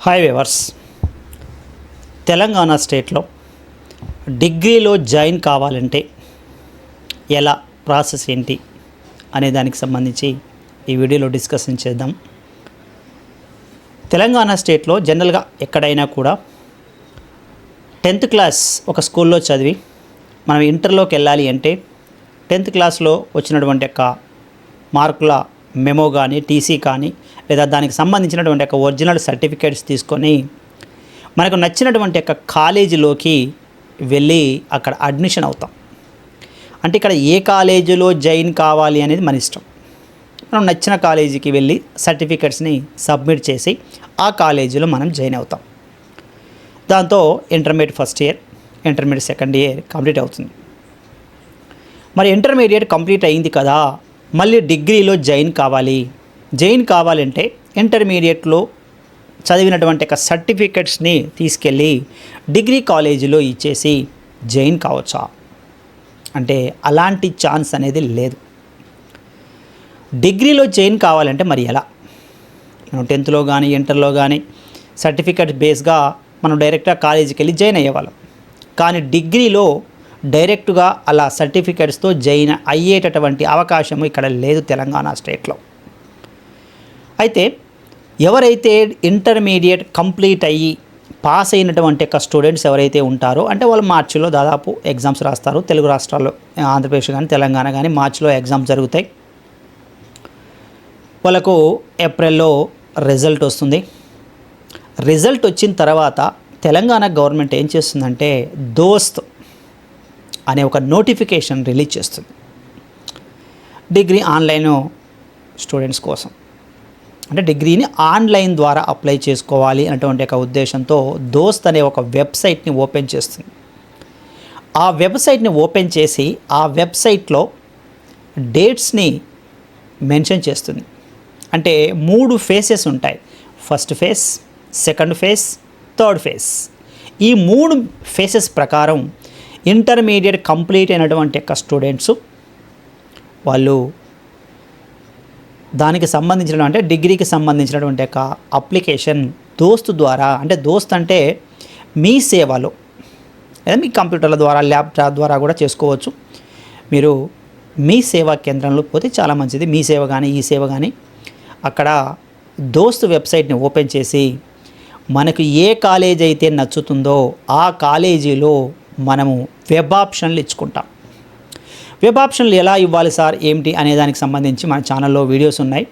Hi viewers, Telangana స్టేట్లో డిగ్రీలో join కావాలంటే ఎలా ప్రాసెస్ ఏంటి అనే దానికి సంబంధించి ఈ వీడియోలో డిస్కషన్ చేద్దాం. తెలంగాణ స్టేట్లో జనరల్గా ఎక్కడైనా కూడా 10th క్లాస్ ఒక స్కూల్లో చదివి మనం ఇంటర్లోకి వెళ్ళాలి అంటే 10th క్లాస్లో వచ్చినటువంటి యొక్క మార్కుల మెమో కానీ టీసీ కానీ లేదా దానికి సంబంధించినటువంటి యొక్క ఒరిజినల్ సర్టిఫికేట్స్ తీసుకొని మనకు నచ్చినటువంటి యొక్క కాలేజీలోకి వెళ్ళి అక్కడ అడ్మిషన్ అవుతాం. అంటే ఇక్కడ ఏ కాలేజీలో జాయిన్ కావాలి అనేది మన ఇష్టం. మనం నచ్చిన కాలేజీకి వెళ్ళి సర్టిఫికేట్స్ని సబ్మిట్ చేసి ఆ కాలేజీలో మనం జాయిన్ అవుతాం. దాంతో intermediate first year, intermediate second year complete అవుతుంది. మరి ఇంటర్మీడియట్ కంప్లీట్ అయింది కదా, మళ్ళీ డిగ్రీలో జాయిన్ కావాలంటే ఇంటర్మీడియట్లో చదివినటువంటి ఒక సర్టిఫికెట్స్ని తీసుకెళ్ళి డిగ్రీ కాలేజీలో ఇచ్చేసి జాయిన్ కావచ్చా అంటే అలాంటి ఛాన్స్ అనేది లేదు. డిగ్రీలో జాయిన్ కావాలంటే మరి ఎలా? మనం 10th కానీ ఇంటర్లో కానీ సర్టిఫికెట్ బేస్గా మనం డైరెక్ట్గా కాలేజీకి వెళ్ళి జాయిన్ అయ్యేవాళ్ళం. కానీ డిగ్రీలో డైరెక్ట్గా అలా సర్టిఫికెట్స్తో జాయిన్ అయ్యేటటువంటి అవకాశం ఇక్కడ లేదు తెలంగాణ స్టేట్లో. అయితే ఎవరైతే ఇంటర్మీడియట్ కంప్లీట్ అయ్యి పాస్ అయినటువంటి యొక్క స్టూడెంట్స్ ఎవరైతే ఉంటారో అంటే వాళ్ళు మార్చిలో దాదాపు ఎగ్జామ్స్ రాస్తారు. తెలుగు రాష్ట్రాల్లో ఆంధ్రప్రదేశ్ కానీ తెలంగాణ కానీ మార్చిలో ఎగ్జామ్స్ జరుగుతాయి. వాళ్ళకు ఏప్రిల్లో రిజల్ట్ వస్తుంది. రిజల్ట్ వచ్చిన తర్వాత తెలంగాణ గవర్నమెంట్ ఏం చేస్తుందంటే దోస్త్ అనే ఒక నోటిఫికేషన్ రిలీజ్ చేస్తుంది డిగ్రీ ఆన్లైన్ స్టూడెంట్స్ కోసం. అంటే డిగ్రీని ఆన్లైన్ ద్వారా అప్లై చేసుకోవాలి అనేటువంటి ఒక ఉద్దేశంతో దోస్త్ అనే ఒక వెబ్సైట్ని ఓపెన్ చేస్తుంది. ఆ వెబ్సైట్ని ఓపెన్ చేసి ఆ వెబ్సైట్లో డేట్స్ని మెన్షన్ చేస్తుంది. అంటే 3 ఫేసెస్ ఉంటాయి. First phase, second phase, third phase. ఈ 3 ఫేసెస్ ప్రకారం ఇంటర్మీడియట్ కంప్లీట్ అయినటువంటి యొక్క స్టూడెంట్స్ వాళ్ళు దానికి సంబంధించిన అంటే డిగ్రీకి సంబంధించినటువంటి యొక్క అప్లికేషన్ దోస్త్ ద్వారా, అంటే దోస్త్ అంటే మీ సేవలో లేదా మీ కంప్యూటర్ల ద్వారా ల్యాప్టాప్ ద్వారా కూడా చేసుకోవచ్చు. మీరు మీ సేవా కేంద్రంలో పోతే చాలా మంచిది. మీ సేవ కానీ ఈ సేవ కానీ అక్కడ దోస్త్ వెబ్సైట్ని ఓపెన్ చేసి మనకు ఏ కాలేజ్ అయితే నచ్చుతుందో ఆ కాలేజీలో మనము వెబ్ ఆప్షన్లు ఇచ్చుకుంటాం. వెబ్ ఆప్షన్లు ఎలా ఇవ్వాలి సార్ ఏమిటి అనే దానికి సంబంధించి మన ఛానల్లో వీడియోస్ ఉన్నాయి.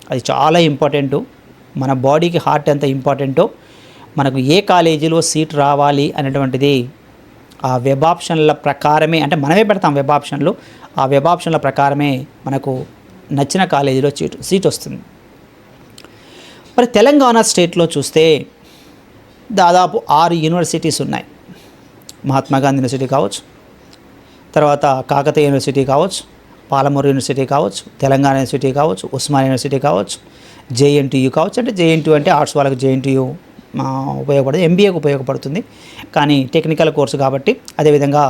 అది చాలా ఇంపార్టెంటు. మన బాడీకి హార్ట్ ఎంత ఇంపార్టెంటో మనకు ఏ కాలేజీలో సీట్ రావాలి అనేటువంటిది ఆ వెబ్ ఆప్షన్ల ప్రకారమే, అంటే మనమే పెడతాం వెబ్ ఆప్షన్లు. ఆ వెబ్ ఆప్షన్ల ప్రకారమే మనకు నచ్చిన కాలేజీలో సీట్ వస్తుంది. మరి తెలంగాణ స్టేట్లో చూస్తే దాదాపు 6 యూనివర్సిటీస్ ఉన్నాయి. మహాత్మా గాంధీ యూనివర్సిటీ కావచ్చు, తర్వాత కాకతీయ యూనివర్సిటీ కావచ్చు, పాలమూరు యూనివర్సిటీ కావచ్చు, తెలంగాణ యూనివర్సిటీ కావచ్చు, ఉస్మానియా యూనివర్సిటీ కావచ్చు, జేఎన్టీయూ కావచ్చు. అంటే జేఎన్టీయూ అంటే ఆర్ట్స్ వాళ్ళకి జేఎన్టీయూ ఉపయోగపడుతుంది, ఎంబీఏకి ఉపయోగపడుతుంది. కానీ టెక్నికల్ కోర్సు కాబట్టి. అదేవిధంగా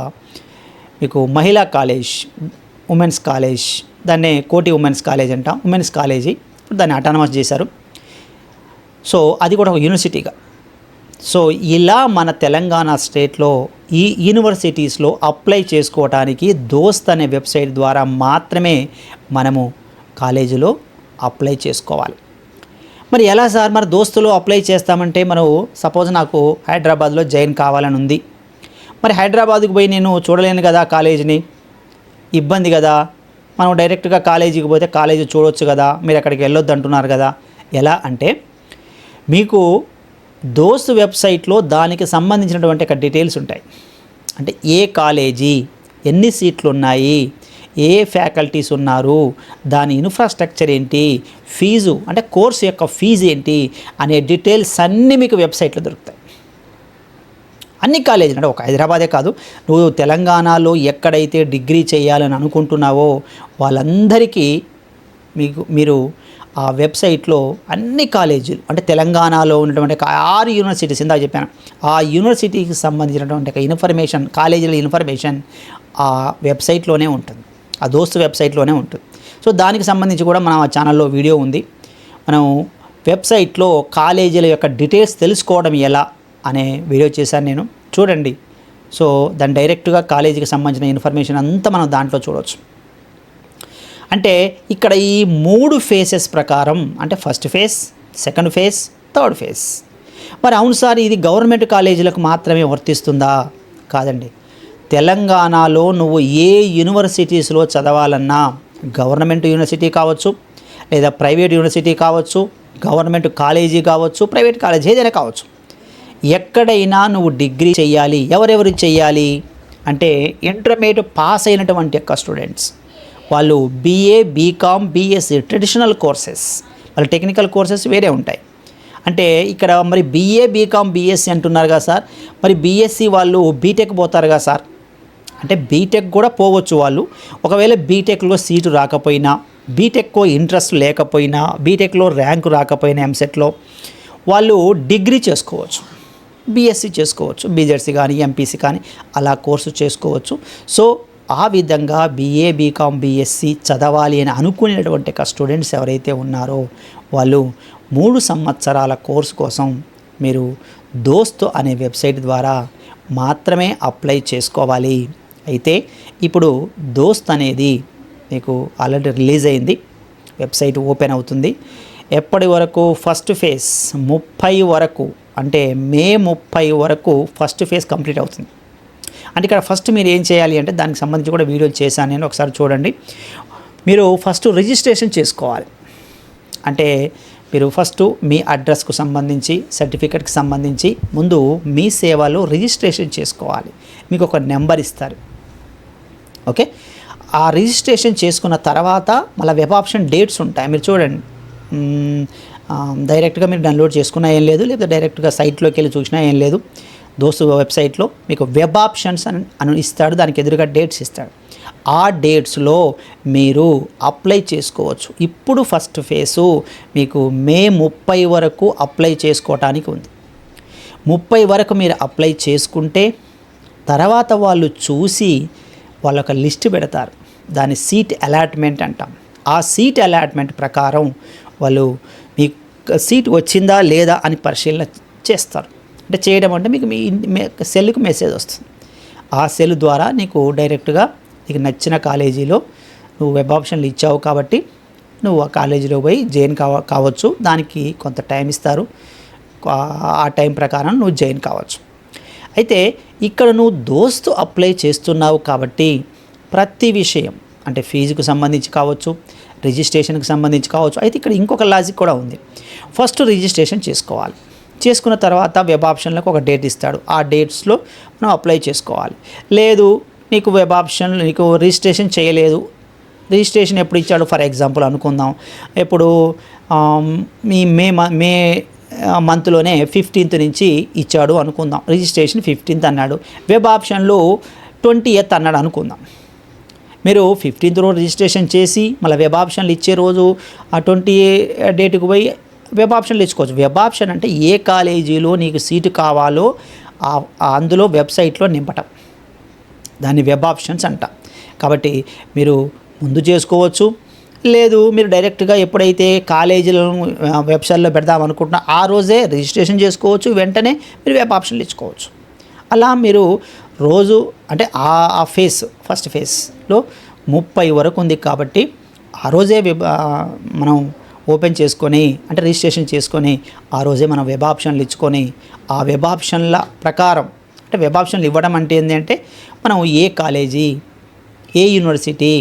మీకు మహిళా కాలేజ్, ఉమెన్స్ కాలేజ్, దాన్నే కోటి ఉమెన్స్ కాలేజ్ అంటాం. ఉమెన్స్ కాలేజీ ఇప్పుడు దాన్ని అటానమస్ చేశారు. సో అది కూడా ఒక యూనివర్సిటీగా. సో ఇలా మన తెలంగాణ స్టేట్లో ఈ యూనివర్సిటీస్లో అప్లై చేసుకోవడానికి దోస్త్ అనే వెబ్సైట్ ద్వారా మాత్రమే మనము కాలేజీలో అప్లై చేసుకోవాలి. మరి ఎలా సార్? మరి దోస్తులో అప్లై చేస్తామంటే మనం సపోజ్ నాకు హైదరాబాద్లో జాయిన్ కావాలని ఉంది. మరి హైదరాబాద్కి పోయి నేను చూడలేను కదా కాలేజీని, ఇబ్బంది కదా. మనం డైరెక్ట్గా కాలేజీకి పోతే కాలేజీ చూడవచ్చు కదా, మీరు అక్కడికి వెళ్ళొద్దు అంటున్నారు కదా. ఎలా అంటే మీకు దోస్త్ వెబ్సైట్లో దానికి సంబంధించినటువంటి ఒక డీటెయిల్స్ ఉంటాయి. అంటే ఏ కాలేజీ, ఎన్ని సీట్లు ఉన్నాయి, ఏ ఫ్యాకల్టీస్ ఉన్నారు, దాని ఇన్ఫ్రాస్ట్రక్చర్ ఏంటి, ఫీజు అంటే కోర్సు యొక్క ఫీజు ఏంటి అనే డీటెయిల్స్ అన్నీ మీకు వెబ్సైట్లో దొరుకుతాయి. అన్ని కాలేజీలు అంటే ఒక హైదరాబాదే కాదు, నువ్వు తెలంగాణలో ఎక్కడైతే డిగ్రీ చేయాలని అనుకుంటున్నావో వాళ్ళందరికీ మీరు ఆ వెబ్సైట్లో అన్ని కాలేజీలు అంటే తెలంగాణలో ఉన్నటువంటి 6 యూనివర్సిటీస్ ఇందాక చెప్పాను, ఆ యూనివర్సిటీకి సంబంధించినటువంటి ఇన్ఫర్మేషన్, కాలేజీల ఇన్ఫర్మేషన్ ఆ వెబ్సైట్లోనే ఉంటుంది, ఆ దోస్త్ వెబ్సైట్లోనే ఉంటుంది. సో దానికి సంబంధించి కూడా మన ఛానల్లో వీడియో ఉంది. మనం వెబ్సైట్లో కాలేజీల యొక్క డీటెయిల్స్ తెలుసుకోవడం ఎలా అనే వీడియో చేశాను నేను, చూడండి. సో దాని డైరెక్ట్గా కాలేజీకి సంబంధించిన ఇన్ఫర్మేషన్ అంతా మనం దాంట్లో చూడవచ్చు. అంటే ఇక్కడ ఈ 3 ఫేసెస్ ప్రకారం, అంటే first phase, second phase, third phase. మరి అవును సార్, ఇది గవర్నమెంట్ కాలేజీలకు మాత్రమే వర్తిస్తుందా? కాదండి. తెలంగాణలో నువ్వు ఏ యూనివర్సిటీస్లో చదవాలన్నా, గవర్నమెంట్ యూనివర్సిటీ కావచ్చు, లేదా ప్రైవేట్ యూనివర్సిటీ కావచ్చు, గవర్నమెంట్ కాలేజీ కావచ్చు, ప్రైవేట్ కాలేజీ ఏదైనా కావచ్చు, ఎక్కడైనా నువ్వు డిగ్రీ చేయాలి. ఎవరెవరు చేయాలి అంటే ఇంటర్మీడియట్ పాస్ అయినటువంటి యొక్క స్టూడెంట్స్, వాళ్ళు BA, BCom, BSc traditional courses, వాళ్ళ టెక్నికల్ కోర్సెస్ వేరే ఉంటాయి. అంటే ఇక్కడ మరి BA, BCom, BSc అంటున్నారు కదా సార్, మరి BSc వాళ్ళు బీటెక్ పోతారు కదా సార్ అంటే బీటెక్ కూడా పోవచ్చు వాళ్ళు. ఒకవేళ బీటెక్లో సీటు రాకపోయినా, బీటెక్లో ఇంట్రెస్ట్ లేకపోయినా, బీటెక్లో ర్యాంకు రాకపోయినా ఎంసెట్లో, వాళ్ళు డిగ్రీ చేసుకోవచ్చు, BSc చేసుకోవచ్చు, BZC కానీ MPC కానీ అలా కోర్సు చేసుకోవచ్చు. సో ఆ విధంగా BA, BCom, BSc చదవాలి అని అనుకునేటువంటి స్టూడెంట్స్ ఎవరైతే ఉన్నారో వాళ్ళు 3 సంవత్సరాల కోర్సు కోసం మీరు దోస్త్ అనే వెబ్సైట్ ద్వారా మాత్రమే అప్లై చేసుకోవాలి. అయితే ఇప్పుడు దోస్త్ అనేది మీకు ఆల్రెడీ రిలీజ్ అయింది, వెబ్సైట్ ఓపెన్ అవుతుంది. ఎప్పటి వరకు? ఫస్ట్ ఫేజ్ 30 వరకు, అంటే మే 30 వరకు ఫస్ట్ ఫేజ్ కంప్లీట్ అవుతుంది. అంటే ఇక్కడ ఫస్ట్ మీరు ఏం చేయాలి అంటే దానికి సంబంధించి కూడా వీడియోలు చేశాను నేను, ఒకసారి చూడండి. మీరు ఫస్ట్ రిజిస్ట్రేషన్ చేసుకోవాలి. అంటే మీరు ఫస్ట్ మీ అడ్రస్కు సంబంధించి, సర్టిఫికెట్కి సంబంధించి ముందు మీ సేవలో రిజిస్ట్రేషన్ చేసుకోవాలి. మీకు ఒక నెంబర్ ఇస్తారు, ఓకే. ఆ రిజిస్ట్రేషన్ చేసుకున్న తర్వాత మళ్ళీ వెబ్ ఆప్షన్ డేట్స్ ఉంటాయి, మీరు చూడండి. డైరెక్ట్గా మీరు డౌన్లోడ్ చేసుకున్నా ఏం లేదు, లేదా డైరెక్ట్గా సైట్లోకి వెళ్ళి చూసినా ఏం లేదు. దోస్తు వెబ్సైట్లో మీకు వెబ్ ఆప్షన్స్ అని ఇస్తాడు, దానికి ఎదురుగా డేట్స్ ఇస్తాడు. ఆ డేట్స్లో మీరు అప్లై చేసుకోవచ్చు. ఇప్పుడు ఫస్ట్ ఫేసు మీకు మే 30 వరకు అప్లై చేసుకోవటానికి ఉంది. 30 వరకు మీరు అప్లై చేసుకుంటే తర్వాత వాళ్ళు చూసి వాళ్ళొక లిస్ట్ పెడతారు, దాన్ని సీట్ అలాట్మెంట్ అంటాం. ఆ సీట్ అలాట్మెంట్ ప్రకారం వాళ్ళు మీకు సీట్ వచ్చిందా లేదా అని పరిశీలన చేస్తారు. అంటే చేయడం అంటే మీకు మీ సెల్కి మెసేజ్ వస్తుంది. ఆ సెల్ ద్వారా నీకు డైరెక్ట్గా నీకు నచ్చిన కాలేజీలో నువ్వు వెబ్ ఆప్షన్లు ఇచ్చావు కాబట్టి నువ్వు ఆ కాలేజీలో పోయి జాయిన్ కావచ్చు. దానికి కొంత టైం ఇస్తారు, ఆ టైం ప్రకారం నువ్వు జాయిన్ కావచ్చు. అయితే ఇక్కడ నువ్వు దోస్తు అప్లై చేస్తున్నావు కాబట్టి ప్రతి విషయం, అంటే ఫీజుకు సంబంధించి కావచ్చు, రిజిస్ట్రేషన్కి సంబంధించి కావచ్చు. అయితే ఇక్కడ ఇంకొక లాజిక్ కూడా ఉంది. ఫస్ట్ రిజిస్ట్రేషన్ చేసుకోవాలి. చేసుకున్న తర్వాత వెబ్ ఆప్షన్లకు ఒక డేట్ ఇస్తాడు, ఆ డేట్స్లో మనం అప్లై చేసుకోవాలి. లేదు నీకు వెబ్ ఆప్షన్ నీకు రిజిస్ట్రేషన్ చేయలేదు, రిజిస్ట్రేషన్ ఎప్పుడు ఇచ్చాడు ఫర్ ఎగ్జాంపుల్ అనుకుందాం, ఇప్పుడు మీ మే మంత్లోనే 15th నుంచి ఇచ్చాడు అనుకుందాం. రిజిస్ట్రేషన్ 15th అన్నాడు, వెబ్ ఆప్షన్లో 20th అన్నాడు అనుకుందాం. మీరు 15th రోజు రిజిస్ట్రేషన్ చేసి మళ్ళీ వెబ్ ఆప్షన్లు ఇచ్చే రోజు ఆ 20 డేట్కి పోయి వెబ్ ఆప్షన్లు ఇచ్చుకోవచ్చు. వెబ్ ఆప్షన్ అంటే ఏ కాలేజీలో నీకు సీటు కావాలో అందులో వెబ్సైట్లో నింపటం, దాన్ని వెబ్ ఆప్షన్స్ అంట. కాబట్టి మీరు ముందు చేసుకోవచ్చు, లేదు మీరు డైరెక్ట్గా ఎప్పుడైతే కాలేజీలను వెబ్సైట్లో పెడదాం అనుకుంటున్నా ఆ రోజే రిజిస్ట్రేషన్ చేసుకోవచ్చు, వెంటనే మీరు వెబ్ ఆప్షన్లు ఇచ్చుకోవచ్చు. అలా మీరు రోజు అంటే ఆ ఫేజ్ ఫస్ట్ ఫేజ్లో 30 వరకు ఉంది కాబట్టి ఆ రోజే మనం ఓపెన్ చేసుకొని, అంటే రిజిస్ట్రేషన్ చేసుకొని ఆ రోజే మనం వెబ్ ఆప్షన్లు ఇచ్చుకొని ఆ వెబ్ ఆప్షన్ల ప్రకారం, అంటే వెబ్ ఆప్షన్లు ఇవ్వడం అంటే ఏంటంటే మనం ఏ కాలేజీ, ఏ యూనివర్సిటీ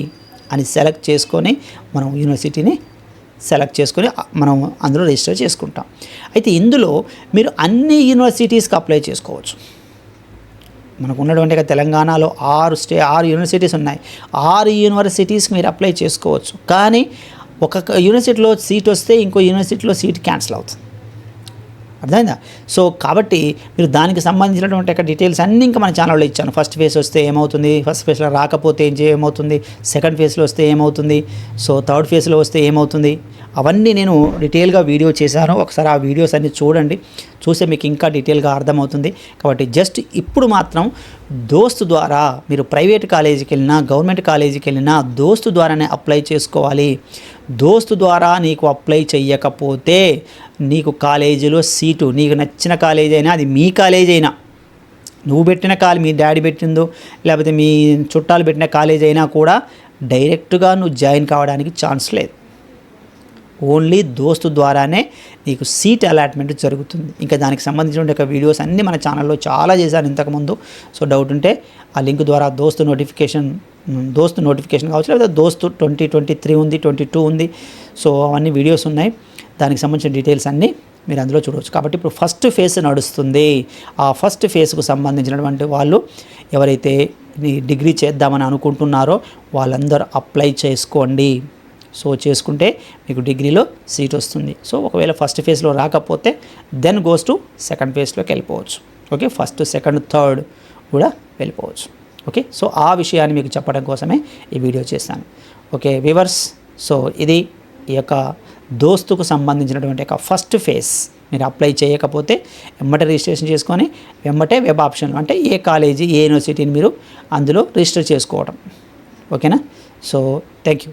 అని సెలెక్ట్ చేసుకొని మనం యూనివర్సిటీని సెలెక్ట్ చేసుకొని మనం అందులో రిజిస్టర్ చేసుకుంటాం. అయితే ఇందులో మీరు అన్ని యూనివర్సిటీస్కి అప్లై చేసుకోవచ్చు. మనకు ఉన్నటువంటి తెలంగాణలో 6 యూనివర్సిటీస్ ఉన్నాయి. 6 యూనివర్సిటీస్కి మీరు అప్లై చేసుకోవచ్చు. కానీ ఒక యూనివర్సిటీలో సీట్ వస్తే ఇంకో యూనివర్సిటీలో సీట్ క్యాన్సిల్ అవుతుంది, అర్థమైందా? సో కాబట్టి మీరు దానికి సంబంధించినటువంటి డీటెయిల్స్ అన్నీ ఇంకా మన ఛానల్లో ఇచ్చాను. ఫస్ట్ ఫేజ్ వస్తే ఏమవుతుంది, ఫస్ట్ ఫేజ్లో రాకపోతే ఏమవుతుంది, సెకండ్ ఫేజ్లో వస్తే ఏమవుతుంది, సో థర్డ్ ఫేజ్లో వస్తే ఏమవుతుంది, అవన్నీ నేను డీటెయిల్గా వీడియో చేశాను. ఒకసారి ఆ వీడియోస్ అన్నీ చూడండి. చూసే మీకు ఇంకా డీటెయిల్గా అర్థమవుతుంది. కాబట్టి జస్ట్ ఇప్పుడు మాత్రం దోస్తు ద్వారా మీరు ప్రైవేట్ కాలేజీకి వెళ్ళినా గవర్నమెంట్ కాలేజీకి వెళ్ళినా దోస్తు ద్వారానే అప్లై చేసుకోవాలి. దోస్తు ద్వారా నీకు అప్లై చెయ్యకపోతే నీకు కాలేజీలో సీటు, నీకు నచ్చిన కాలేజీ అయినా, అది మీ కాలేజీ అయినా, నువ్వు పెట్టిన మీ డాడీ పెట్టిందో లేకపోతే మీ చుట్టాలు పెట్టిన కాలేజీ అయినా కూడా డైరెక్ట్గా నువ్వు జాయిన్ కావడానికి ఛాన్స్ లేదు. ఓన్లీ దోస్తు ద్వారానే నీకు సీట్ అలాట్మెంట్ జరుగుతుంది. ఇంకా దానికి సంబంధించిన వీడియోస్ అన్నీ మన ఛానల్లో చాలా చేశాను ఇంతకుముందు. సో డౌట్ ఉంటే ఆ లింక్ ద్వారా దోస్తు నోటిఫికేషన్ కావచ్చు, లేకపోతే దోస్తు 2023 ఉంది, 22 ఉంది. సో అవన్నీ వీడియోస్ ఉన్నాయి, దానికి సంబంధించిన డీటెయిల్స్ అన్నీ మీరు అందులో చూడవచ్చు. కాబట్టి ఇప్పుడు ఫస్ట్ ఫేజ్ నడుస్తుంది. ఆ ఫస్ట్ ఫేజ్కు సంబంధించినటువంటి వాళ్ళు ఎవరైతే డిగ్రీ చేద్దామని అనుకుంటున్నారో వాళ్ళందరూ అప్లై చేసుకోండి. సో చేసుకుంటే మీకు డిగ్రీలో సీట్ వస్తుంది. సో ఒకవేళ ఫస్ట్ ఫేజ్లో రాకపోతే దెన్ గోస్ టు సెకండ్ ఫేజ్లోకి వెళ్ళిపోవచ్చు. ఓకే, ఫస్ట్, సెకండ్, థర్డ్ కూడా వెళ్ళిపోవచ్చు. ఓకే, సో ఆ విషయాన్ని మీకు చెప్పడం కోసమే ఈ వీడియో చేశాను. ఓకే వ్యూవర్స్, సో ఇది ఈ యొక్క దోస్తుకు సంబంధించినటువంటి ఫస్ట్ ఫేజ్. మీరు అప్లై చేయకపోతే వెంబటే రిజిస్ట్రేషన్ చేసుకొని వెంబటే వెబ్ ఆప్షన్లో అంటే ఏ కాలేజీ, ఏ యూనివర్సిటీని మీరు అందులో రిజిస్టర్ చేసుకోవడం. ఓకేనా? So thank you.